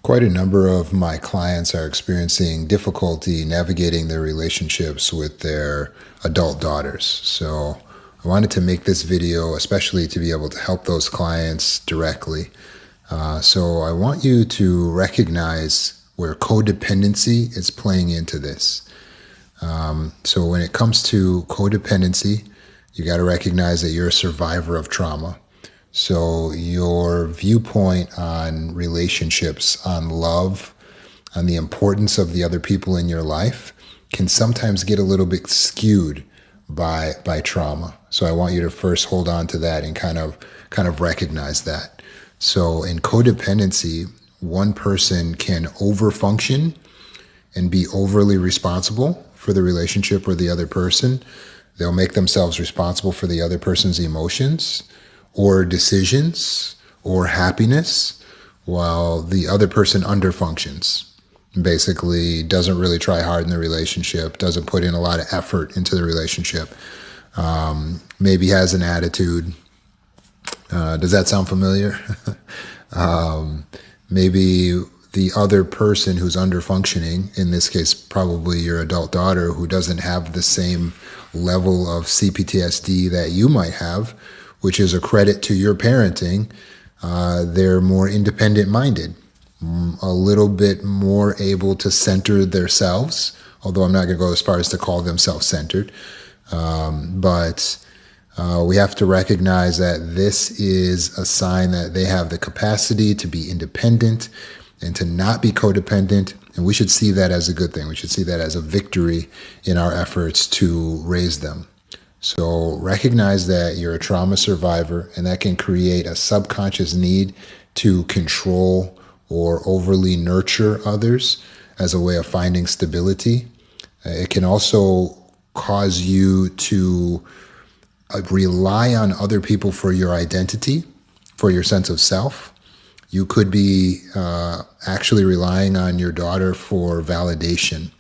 Quite a number of my clients are experiencing difficulty navigating their relationships with their adult daughters. So I wanted to make this video especially to be able to help those clients directly. So I want you to recognize where codependency is playing into this. So when it comes to codependency, you got to recognize that you're a survivor of trauma. So your viewpoint on relationships, on love, on the importance of the other people in your life can sometimes get a little bit skewed by trauma. So I want you to first hold on to that and kind of recognize that. So in codependency, one person can overfunction and be overly responsible for the relationship or the other person. They'll make themselves responsible for the other person's emotions or decisions or happiness, while the other person underfunctions. Basically doesn't really try hard in the relationship, doesn't put in a lot of effort into the relationship, maybe has an attitude. Does that sound familiar? Maybe the other person who's underfunctioning, in this case probably your adult daughter, who doesn't have the same level of CPTSD that you might have, which is a credit to your parenting. They're more independent minded, a little bit more able to center themselves, although I'm not going to go as far as to call them self-centered. But we have to recognize that this is a sign that they have the capacity to be independent and to not be codependent. And we should see that as a good thing. We should see that as a victory in our efforts to raise them. So recognize that you're a trauma survivor, and that can create a subconscious need to control or overly nurture others as a way of finding stability. It can also cause you to rely on other people for your identity, for your sense of self. You could be actually relying on your daughter for validation,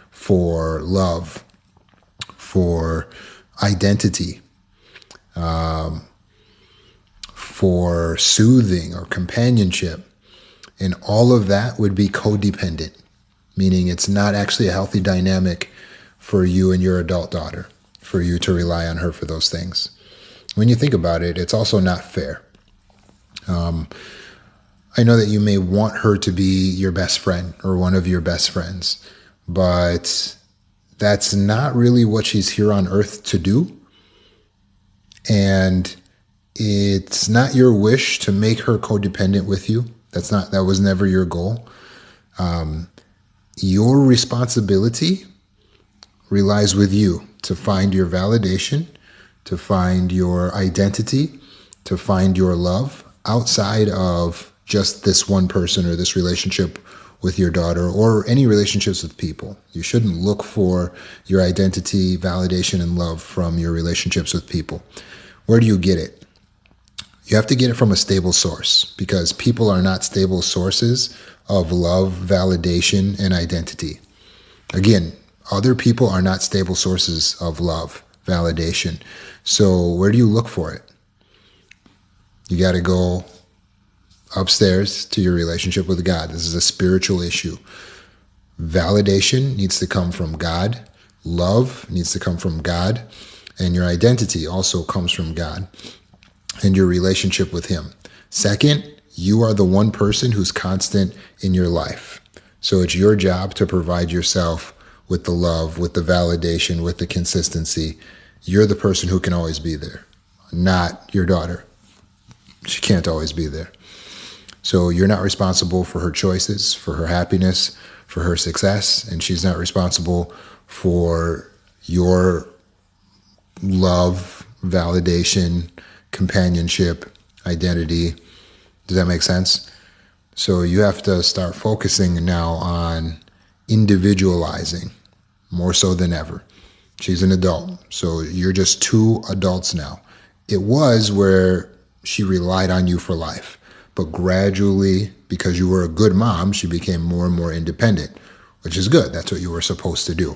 for love, for identity, for soothing or companionship. And all of that would be codependent, meaning it's not actually a healthy dynamic for you and your adult daughter, for you to rely on her for those things. When you think about it, it's also not fair. I know that you may want her to be your best friend or one of your best friends, but that's not really what she's here on earth to do. And it's not your wish to make her codependent with you. That was never your goal. Your responsibility relies with you to find your validation, to find your identity, to find your love outside of just this one person or this relationship with your daughter, or any relationships with people. You shouldn't look for your identity, validation, and love from your relationships with people. Where do you get it? You have to get it from a stable source, because people are not stable sources of love, validation, and identity. Again, other people are not stable sources of love, validation. So where do you look for it? You got to go upstairs to your relationship with God. This is a spiritual issue. Validation needs to come from God. Love needs to come from God. And your identity also comes from God and your relationship with Him. Second, you are the one person who's constant in your life. So it's your job to provide yourself with the love, with the validation, with the consistency. You're the person who can always be there, not your daughter. She can't always be there. So you're not responsible for her choices, for her happiness, for her success, and she's not responsible for your love, validation, companionship, identity. Does that make sense? So you have to start focusing now on individualizing more so than ever. She's an adult, so you're just two adults now. It was where she relied on you for life. But gradually, because you were a good mom, she became more and more independent, which is good. That's what you were supposed to do.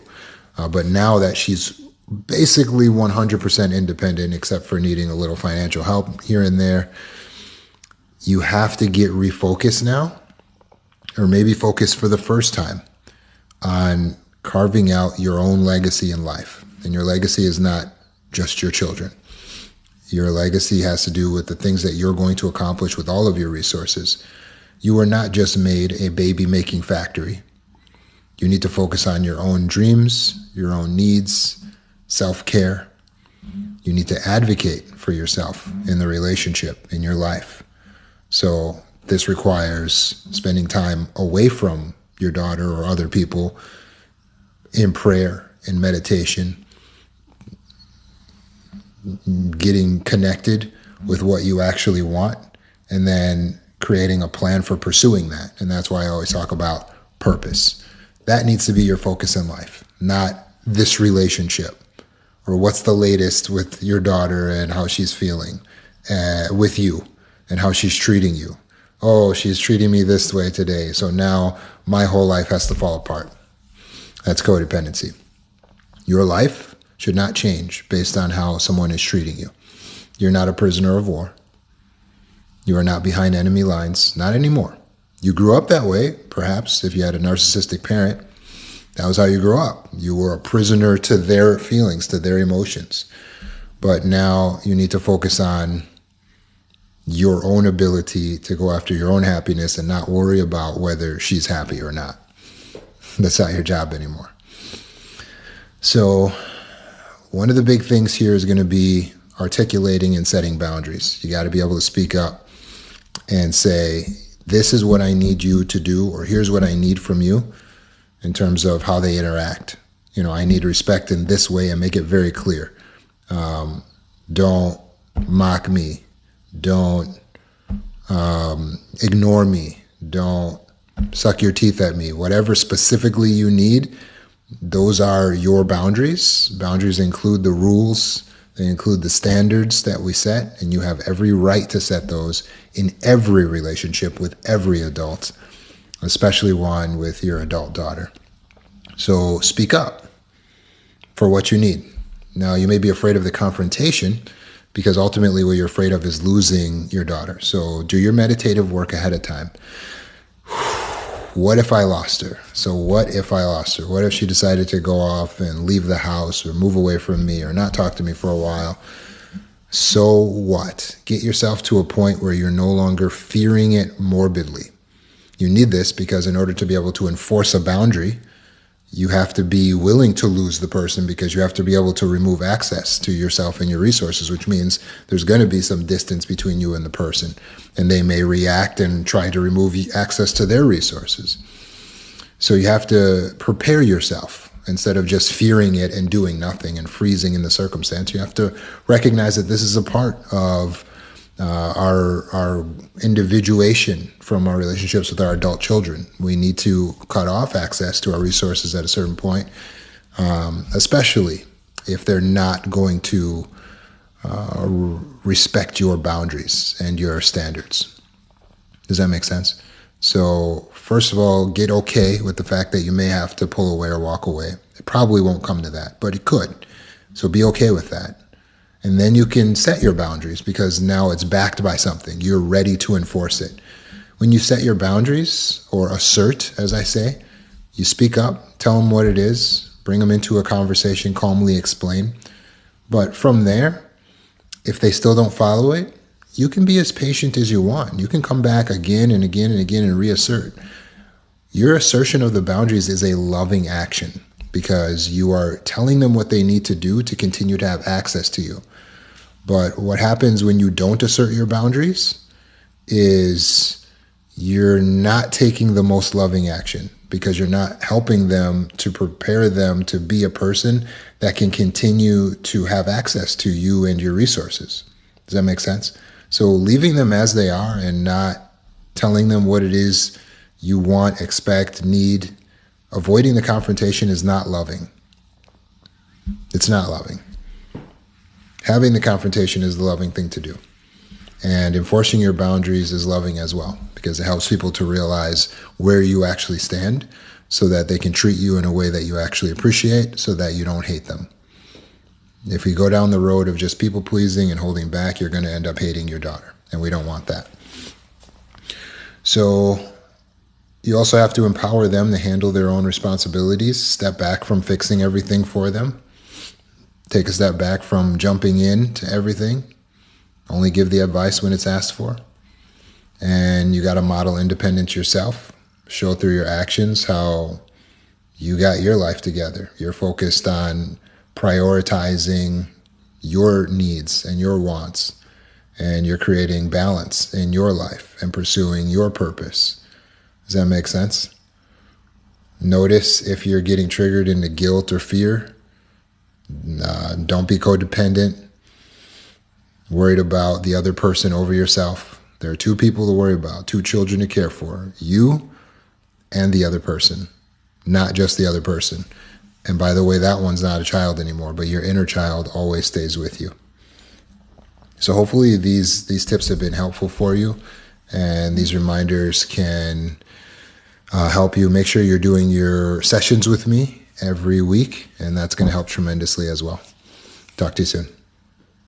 But now that she's basically 100% independent, except for needing a little financial help here and there, you have to get refocused now or maybe focus for the first time on carving out your own legacy in life. And your legacy is not just your children. Your legacy has to do with the things that you're going to accomplish with all of your resources. You are not just made a baby-making factory. You need to focus on your own dreams, your own needs, self-care. You need to advocate for yourself in the relationship, in your life. So this requires spending time away from your daughter or other people in prayer, in meditation, getting connected with what you actually want, and then creating a plan for pursuing that. And that's why I always talk about purpose. That needs to be your focus in life, not this relationship or what's the latest with your daughter and how she's feeling with you and how she's treating you. Oh, she's treating me this way today, so now my whole life has to fall apart. That's codependency. Your life should not change based on how someone is treating you. You're not a prisoner of war. You are not behind enemy lines, not anymore. You grew up that way, perhaps, if you had a narcissistic parent. That was how you grew up. You were a prisoner to their feelings, to their emotions. But now you need to focus on your own ability to go after your own happiness and not worry about whether she's happy or not. That's not your job anymore. So one of the big things here is going to be articulating and setting boundaries. You got to be able to speak up and say, this is what I need you to do, or here's what I need from you in terms of how they interact. You know, I need respect in this way, and make it very clear. Don't mock me. Don't ignore me. Don't suck your teeth at me. Whatever specifically you need, those are your boundaries. Boundaries include the rules. They include the standards that we set, and you have every right to set those in every relationship with every adult, especially one with your adult daughter. So speak up for what you need. Now, you may be afraid of the confrontation because ultimately what you're afraid of is losing your daughter. So do your meditative work ahead of time. What if I lost her? So what if I lost her? What if she decided to go off and leave the house or move away from me or not talk to me for a while? So what? Get yourself to a point where you're no longer fearing it morbidly. You need this because in order to be able to enforce a boundary, you have to be willing to lose the person, because you have to be able to remove access to yourself and your resources, which means there's going to be some distance between you and the person, and they may react and try to remove access to their resources. So you have to prepare yourself instead of just fearing it and doing nothing and freezing in the circumstance. You have to recognize that this is a part of our individuation from our relationships with our adult children. We need to cut off access to our resources at a certain point, especially if they're not going to respect your boundaries and your standards. Does that make sense? So first of all, get okay with the fact that you may have to pull away or walk away. It probably won't come to that, but it could. So be okay with that. And then you can set your boundaries because now it's backed by something. You're ready to enforce it. When you set your boundaries, or assert, as I say, you speak up, tell them what it is, bring them into a conversation, calmly explain. But from there, if they still don't follow it, you can be as patient as you want. You can come back again and again and again and reassert. Your assertion of the boundaries is a loving action because you are telling them what they need to do to continue to have access to you. But what happens when you don't assert your boundaries is you're not taking the most loving action because you're not helping them to prepare them to be a person that can continue to have access to you and your resources. Does that make sense? So leaving them as they are and not telling them what it is you want, expect, need, avoiding the confrontation is not loving. It's not loving. Having the confrontation is the loving thing to do. And enforcing your boundaries is loving as well, because it helps people to realize where you actually stand so that they can treat you in a way that you actually appreciate so that you don't hate them. If we go down the road of just people pleasing and holding back, you're going to end up hating your daughter, and we don't want that. So You also have to empower them to handle their own responsibilities, step back from fixing everything for them, take a step back from jumping in to everything, only give the advice when it's asked for. And you got to model independence yourself, show through your actions how you got your life together. You're focused on prioritizing your needs and your wants, and you're creating balance in your life and pursuing your purpose. Does that make sense? Notice if you're getting triggered into guilt or fear. Don't be codependent, worried about the other person over yourself. There are two people to worry about, two children to care for, you and the other person, not just the other person. And by the way, that one's not a child anymore, but your inner child always stays with you. So hopefully these tips have been helpful for you, and these reminders can help you. Make sure you're doing your sessions with me every week, and that's going to help tremendously as well. Talk to you soon.